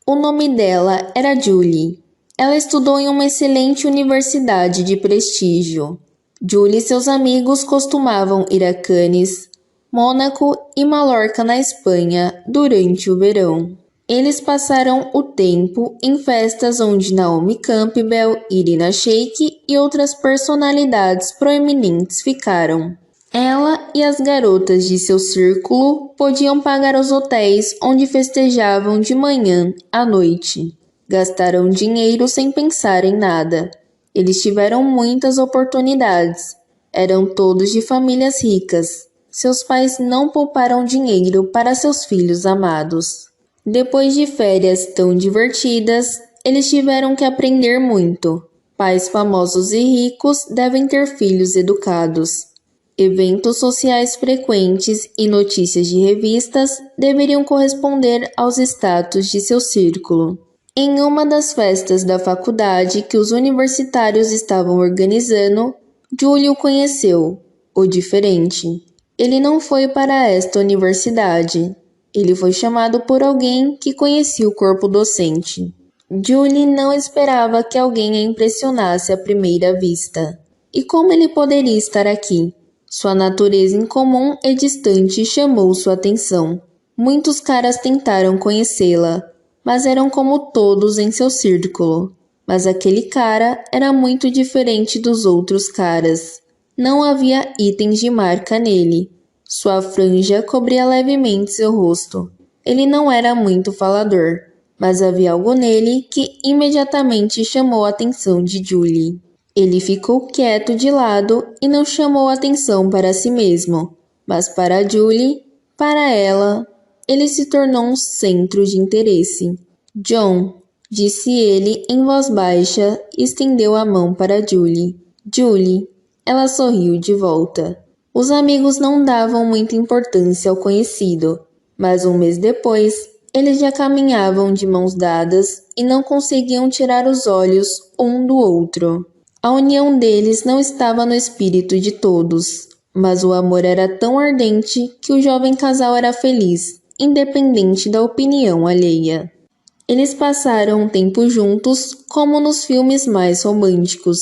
O nome dela era Julie. Ela estudou em uma excelente universidade de prestígio. Julie e seus amigos costumavam ir a Cannes, Mônaco e Malorca na Espanha durante o verão. Eles passaram o tempo em festas onde Naomi Campbell, Irina Shayk e outras personalidades proeminentes ficaram. Ela e as garotas de seu círculo podiam pagar os hotéis onde festejavam de manhã à noite. Gastaram dinheiro sem pensar em nada. Eles tiveram muitas oportunidades. Eram todos de famílias ricas. Seus pais não pouparam dinheiro para seus filhos amados. Depois de férias tão divertidas, eles tiveram que aprender muito. Pais famosos e ricos devem ter filhos educados. Eventos sociais frequentes e notícias de revistas deveriam corresponder aos status de seu círculo. Em uma das festas da faculdade que os universitários estavam organizando, Julie o conheceu, o diferente. Ele não foi para esta universidade. Ele foi chamado por alguém que conhecia o corpo docente. Julie não esperava que alguém a impressionasse à primeira vista. E como ele poderia estar aqui? Sua natureza incomum e distante chamou sua atenção. Muitos caras tentaram conhecê-la, mas eram como todos em seu círculo. Mas aquele cara era muito diferente dos outros caras. Não havia itens de marca nele. Sua franja cobria levemente seu rosto. Ele não era muito falador, mas havia algo nele que imediatamente chamou a atenção de Julie. Ele ficou quieto de lado e não chamou atenção para si mesmo, mas para Julie, para ela, ele se tornou um centro de interesse. John, disse ele em voz baixa e estendeu a mão para Julie. Julie, ela sorriu de volta. Os amigos não davam muita importância ao conhecido, mas um mês depois, eles já caminhavam de mãos dadas e não conseguiam tirar os olhos um do outro. A união deles não estava no espírito de todos, mas o amor era tão ardente que o jovem casal era feliz, independente da opinião alheia. Eles passaram um tempo juntos, como nos filmes mais românticos.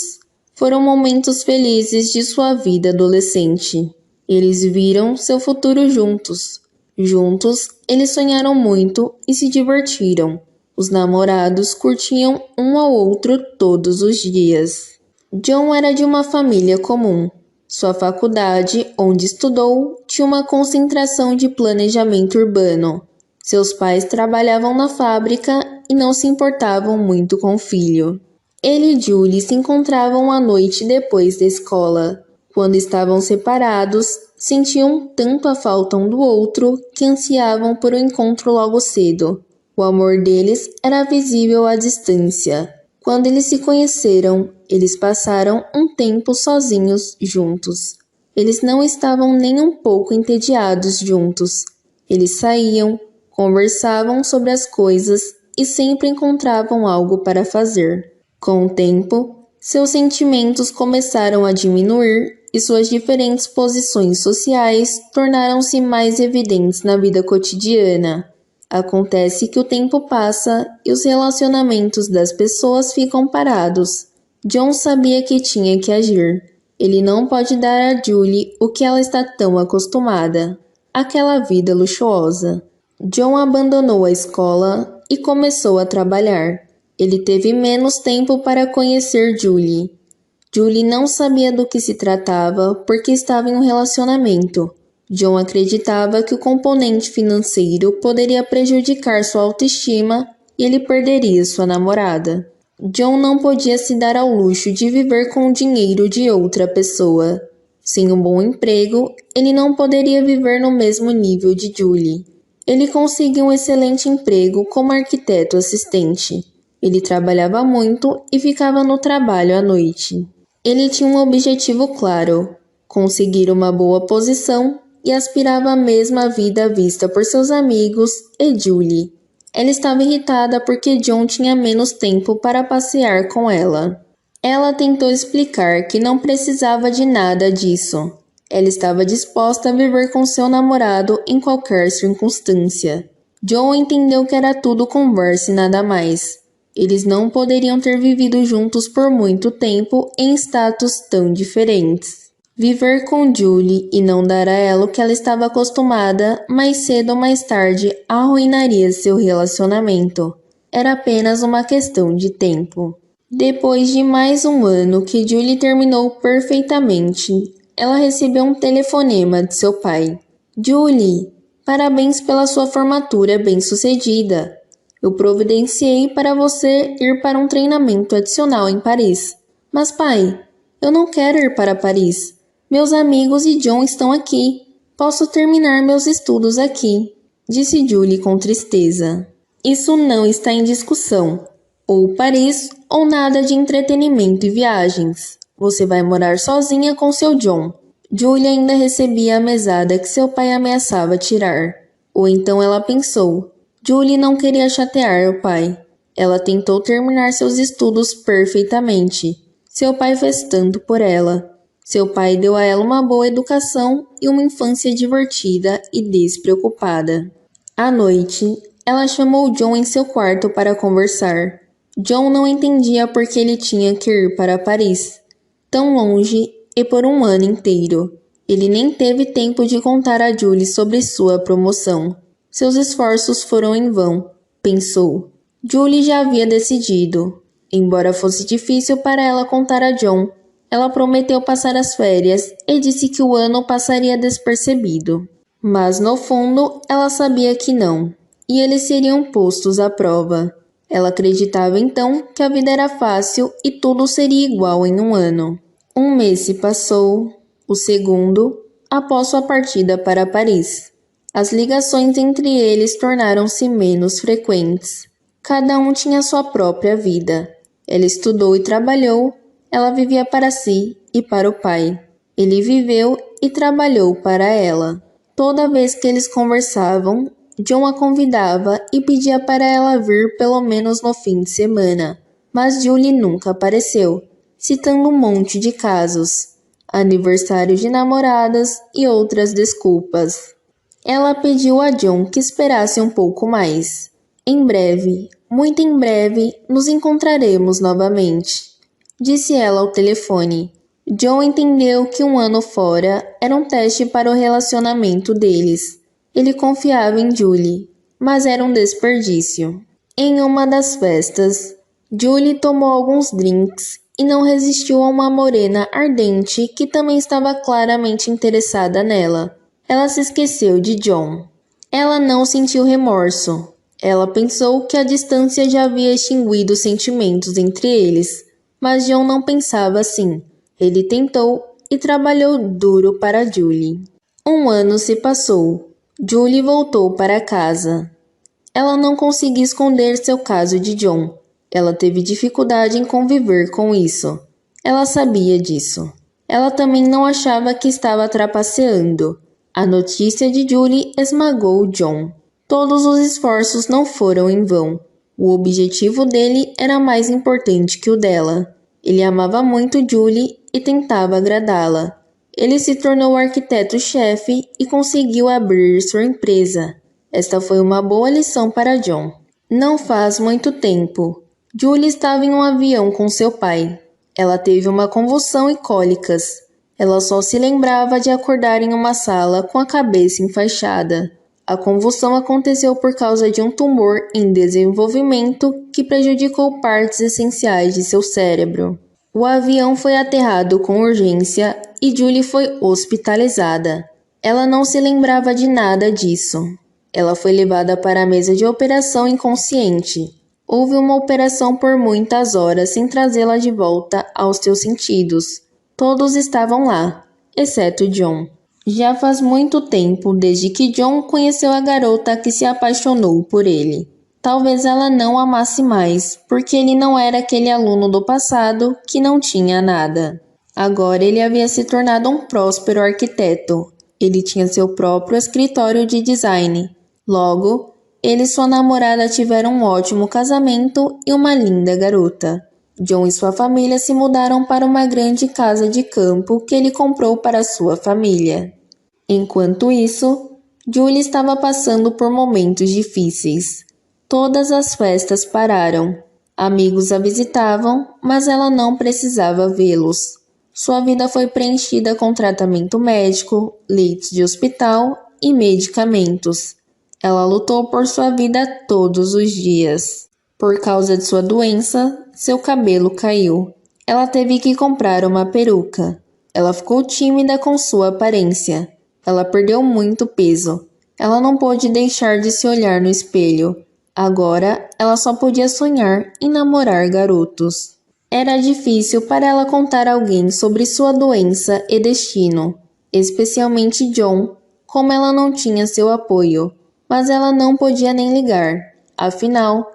Foram momentos felizes de sua vida adolescente. Eles viram seu futuro juntos. Juntos, eles sonharam muito e se divertiram. Os namorados curtiam um ao outro todos os dias. John era de uma família comum. Sua faculdade, onde estudou, tinha uma concentração de planejamento urbano. Seus pais trabalhavam na fábrica e não se importavam muito com o filho. Ele e Julie se encontravam à noite depois da escola. Quando estavam separados, sentiam tanto a falta um do outro que ansiavam por um encontro logo cedo. O amor deles era visível à distância. Quando eles se conheceram, eles passaram um tempo sozinhos juntos. Eles não estavam nem um pouco entediados juntos. Eles saíam, conversavam sobre as coisas e sempre encontravam algo para fazer. Com o tempo, seus sentimentos começaram a diminuir e suas diferentes posições sociais tornaram-se mais evidentes na vida cotidiana. Acontece que o tempo passa e os relacionamentos das pessoas ficam parados. John sabia que tinha que agir. Ele não pode dar a Julie o que ela está tão acostumada, aquela vida luxuosa. John abandonou a escola e começou a trabalhar. Ele teve menos tempo para conhecer Julie. Julie não sabia do que se tratava porque estava em um relacionamento. John acreditava que o componente financeiro poderia prejudicar sua autoestima e ele perderia sua namorada. John não podia se dar ao luxo de viver com o dinheiro de outra pessoa. Sem um bom emprego, ele não poderia viver no mesmo nível de Julie. Ele conseguiu um excelente emprego como arquiteto assistente. Ele trabalhava muito e ficava no trabalho à noite. Ele tinha um objetivo claro: conseguir uma boa posição e aspirava à mesma vida vista por seus amigos e Julie. Ela estava irritada porque John tinha menos tempo para passear com ela. Ela tentou explicar que não precisava de nada disso. Ela estava disposta a viver com seu namorado em qualquer circunstância. John entendeu que era tudo conversa e nada mais. Eles não poderiam ter vivido juntos por muito tempo em status tão diferentes. Viver com Julie e não dar a ela o que ela estava acostumada, mais cedo ou mais tarde, arruinaria seu relacionamento. Era apenas uma questão de tempo. Depois de mais um ano que Julie terminou perfeitamente, ela recebeu um telefonema de seu pai. Julie, parabéns pela sua formatura bem-sucedida. Eu providenciei para você ir para um treinamento adicional em Paris. Mas pai, eu não quero ir para Paris. Meus amigos e John estão aqui. Posso terminar meus estudos aqui, disse Julie com tristeza. Isso não está em discussão. Ou Paris ou nada de entretenimento e viagens. Você vai morar sozinha com seu John. Julie ainda recebia a mesada que seu pai ameaçava tirar. Ou então ela pensou. Julie não queria chatear o pai. Ela tentou terminar seus estudos perfeitamente. Seu pai fez tanto por ela. Seu pai deu a ela uma boa educação e uma infância divertida e despreocupada. À noite, ela chamou John em seu quarto para conversar. John não entendia por que ele tinha que ir para Paris, tão longe e por um ano inteiro. Ele nem teve tempo de contar a Julie sobre sua promoção. Seus esforços foram em vão, pensou. Julie já havia decidido. Embora fosse difícil para ela contar a John, ela prometeu passar as férias e disse que o ano passaria despercebido. Mas no fundo, ela sabia que não, e eles seriam postos à prova. Ela acreditava então que a vida era fácil e tudo seria igual em um ano. Um mês se passou, o segundo, após sua partida para Paris. As ligações entre eles tornaram-se menos frequentes. Cada um tinha sua própria vida. Ela estudou e trabalhou, ela vivia para si e para o pai. Ele viveu e trabalhou para ela. Toda vez que eles conversavam, John a convidava e pedia para ela vir pelo menos no fim de semana. Mas Julie nunca apareceu, citando um monte de casos, aniversários de namoradas e outras desculpas. Ela pediu a John que esperasse um pouco mais. Em breve, muito em breve, nos encontraremos novamente, disse ela ao telefone. John entendeu que um ano fora era um teste para o relacionamento deles. Ele confiava em Julie, mas era um desperdício. Em uma das festas, Julie tomou alguns drinks e não resistiu a uma morena ardente que também estava claramente interessada nela. Ela se esqueceu de John. Ela não sentiu remorso. Ela pensou que a distância já havia extinguido os sentimentos entre eles. Mas John não pensava assim. Ele tentou e trabalhou duro para Julie. Um ano se passou. Julie voltou para casa. Ela não conseguia esconder seu caso de John. Ela teve dificuldade em conviver com isso. Ela sabia disso. Ela também não achava que estava trapaceando. A notícia de Julie esmagou John. Todos os esforços não foram em vão. O objetivo dele era mais importante que o dela. Ele amava muito Julie e tentava agradá-la. Ele se tornou arquiteto-chefe e conseguiu abrir sua empresa. Esta foi uma boa lição para John. Não faz muito tempo. Julie estava em um avião com seu pai. Ela teve uma convulsão e cólicas. Ela só se lembrava de acordar em uma sala com a cabeça enfaixada. A convulsão aconteceu por causa de um tumor em desenvolvimento que prejudicou partes essenciais de seu cérebro. O avião foi aterrado com urgência e Julie foi hospitalizada. Ela não se lembrava de nada disso. Ela foi levada para a mesa de operação inconsciente. Houve uma operação por muitas horas sem trazê-la de volta aos seus sentidos. Todos estavam lá, exceto John. Já faz muito tempo desde que John conheceu a garota que se apaixonou por ele. Talvez ela não amasse mais, porque ele não era aquele aluno do passado que não tinha nada. Agora ele havia se tornado um próspero arquiteto. Ele tinha seu próprio escritório de design. Logo, ele e sua namorada tiveram um ótimo casamento e uma linda garota. John e sua família se mudaram para uma grande casa de campo que ele comprou para sua família. Enquanto isso, Julie estava passando por momentos difíceis. Todas as festas pararam. Amigos a visitavam, mas ela não precisava vê-los. Sua vida foi preenchida com tratamento médico, leitos de hospital e medicamentos. Ela lutou por sua vida todos os dias. Por causa de sua doença, seu cabelo caiu. Ela teve que comprar uma peruca. Ela ficou tímida com sua aparência. Ela perdeu muito peso. Ela não pôde deixar de se olhar no espelho. Agora, ela só podia sonhar em namorar garotos. Era difícil para ela contar a alguém sobre sua doença e destino, especialmente John, como ela não tinha seu apoio. Mas ela não podia nem ligar. Afinal,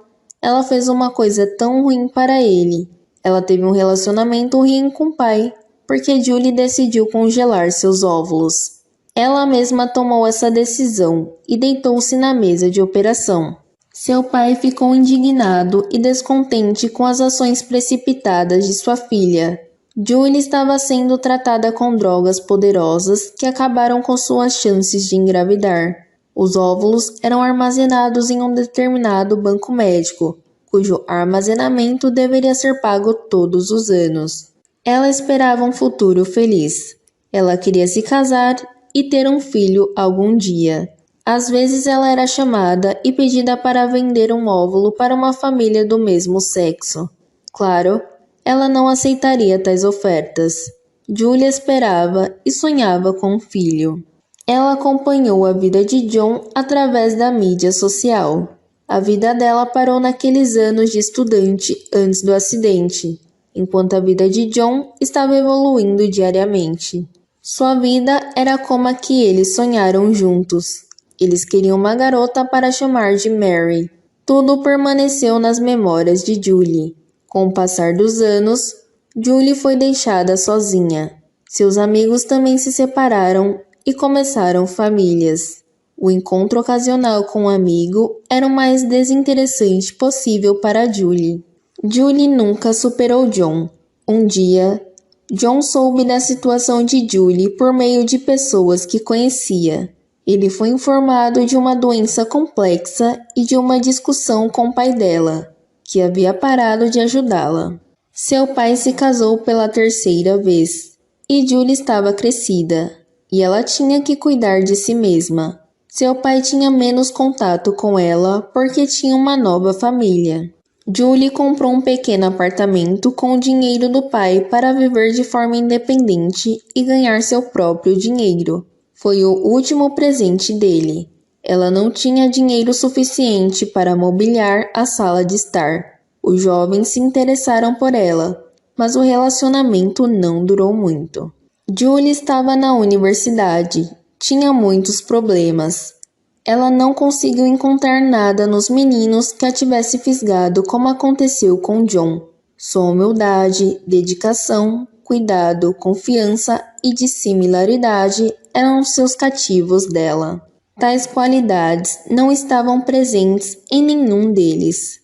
ela fez uma coisa tão ruim para ele. Ela teve um relacionamento ruim com o pai, porque Julie decidiu congelar seus óvulos. Ela mesma tomou essa decisão e deitou-se na mesa de operação. Seu pai ficou indignado e descontente com as ações precipitadas de sua filha. Julie estava sendo tratada com drogas poderosas que acabaram com suas chances de engravidar. Os óvulos eram armazenados em um determinado banco médico, cujo armazenamento deveria ser pago todos os anos. Ela esperava um futuro feliz. Ela queria se casar e ter um filho algum dia. Às vezes ela era chamada e pedida para vender um óvulo para uma família do mesmo sexo. Claro, ela não aceitaria tais ofertas. Julia esperava e sonhava com um filho. Ela acompanhou a vida de John através da mídia social. A vida dela parou naqueles anos de estudante antes do acidente, enquanto a vida de John estava evoluindo diariamente. Sua vida era como a que eles sonharam juntos. Eles queriam uma garota para chamar de Mary. Tudo permaneceu nas memórias de Julie. Com o passar dos anos, Julie foi deixada sozinha. Seus amigos também se separaram e começaram famílias. O encontro ocasional com um amigo era o mais desinteressante possível para Julie. Julie nunca superou John. Um dia, John soube da situação de Julie por meio de pessoas que conhecia. Ele foi informado de uma doença complexa e de uma discussão com o pai dela, que havia parado de ajudá-la. Seu pai se casou pela terceira vez, e Julie estava crescida, e ela tinha que cuidar de si mesma. Seu pai tinha menos contato com ela porque tinha uma nova família. Julie comprou um pequeno apartamento com o dinheiro do pai para viver de forma independente e ganhar seu próprio dinheiro. Foi o último presente dele. Ela não tinha dinheiro suficiente para mobiliar a sala de estar. Os jovens se interessaram por ela, mas o relacionamento não durou muito. Julie estava na universidade. Tinha muitos problemas. Ela não conseguiu encontrar nada nos meninos que a tivesse fisgado como aconteceu com John. Sua humildade, dedicação, cuidado, confiança e dissimilaridade eram seus cativos dela. Tais qualidades não estavam presentes em nenhum deles.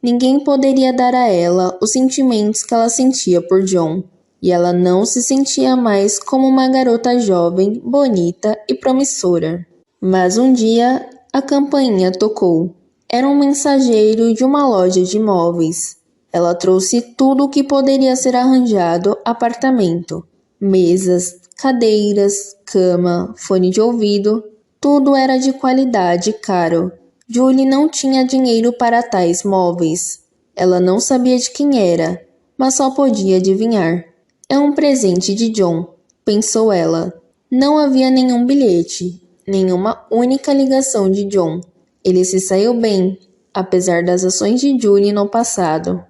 Ninguém poderia dar a ela os sentimentos que ela sentia por John, e ela não se sentia mais como uma garota jovem, bonita e promissora. Mas um dia, a campainha tocou. Era um mensageiro de uma loja de móveis. Ela trouxe tudo o que poderia ser arranjado apartamento. Mesas, cadeiras, cama, fone de ouvido, tudo era de qualidade e caro. Julie não tinha dinheiro para tais móveis. Ela não sabia de quem era, mas só podia adivinhar. É um presente de John, pensou ela. Não havia nenhum bilhete, nenhuma única ligação de John. Ele se saiu bem, apesar das ações de Julie no passado.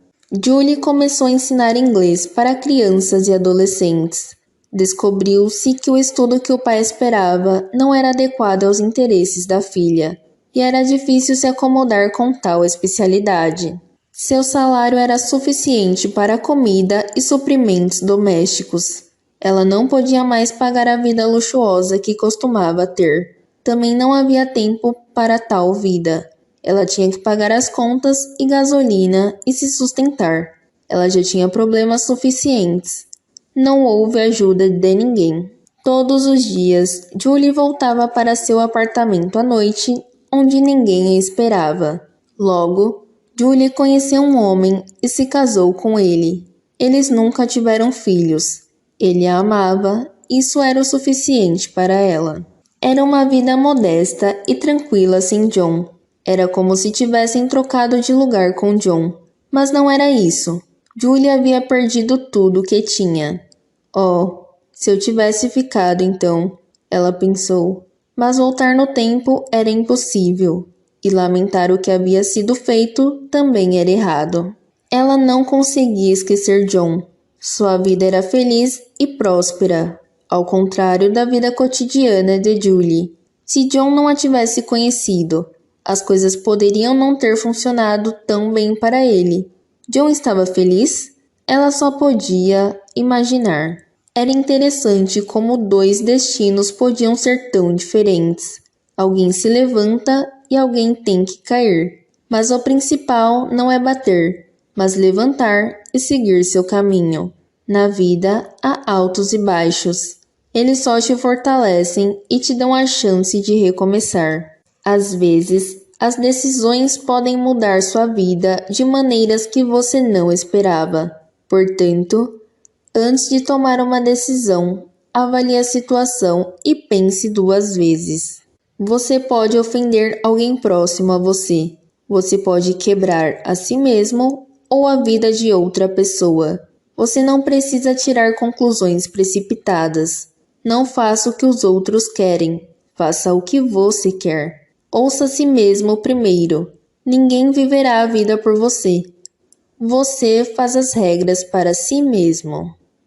Julie começou a ensinar inglês para crianças e adolescentes. Descobriu-se que o estudo que o pai esperava não era adequado aos interesses da filha, e era difícil se acomodar com tal especialidade. Seu salário era suficiente para comida e suprimentos domésticos. Ela não podia mais pagar a vida luxuosa que costumava ter. Também não havia tempo para tal vida. Ela tinha que pagar as contas e gasolina e se sustentar. Ela já tinha problemas suficientes. Não houve ajuda de ninguém. Todos os dias, Julie voltava para seu apartamento à noite, onde ninguém a esperava. Logo, Julie conheceu um homem e se casou com ele. Eles nunca tiveram filhos. Ele a amava, isso era o suficiente para ela. Era uma vida modesta e tranquila sem John. Era como se tivessem trocado de lugar com John. Mas não era isso. Julie havia perdido tudo o que tinha. Oh, se eu tivesse ficado então, ela pensou. Mas voltar no tempo era impossível. E lamentar o que havia sido feito também era errado. Ela não conseguia esquecer John. Sua vida era feliz e próspera, ao contrário da vida cotidiana de Julie. Se John não a tivesse conhecido, as coisas poderiam não ter funcionado tão bem para ele. John estava feliz? Ela só podia imaginar. Era interessante como dois destinos podiam ser tão diferentes. Alguém se levanta e alguém tem que cair. Mas o principal não é bater, mas levantar e seguir seu caminho. Na vida há altos e baixos. Eles só te fortalecem e te dão a chance de recomeçar. Às vezes, as decisões podem mudar sua vida de maneiras que você não esperava. Portanto, antes de tomar uma decisão, avalie a situação e pense 2 vezes. Você pode ofender alguém próximo a você. Você pode quebrar a si mesmo ou a vida de outra pessoa. Você não precisa tirar conclusões precipitadas. Não faça o que os outros querem. Faça o que você quer. Ouça a si mesmo primeiro. Ninguém viverá a vida por você. Você faz as regras para si mesmo.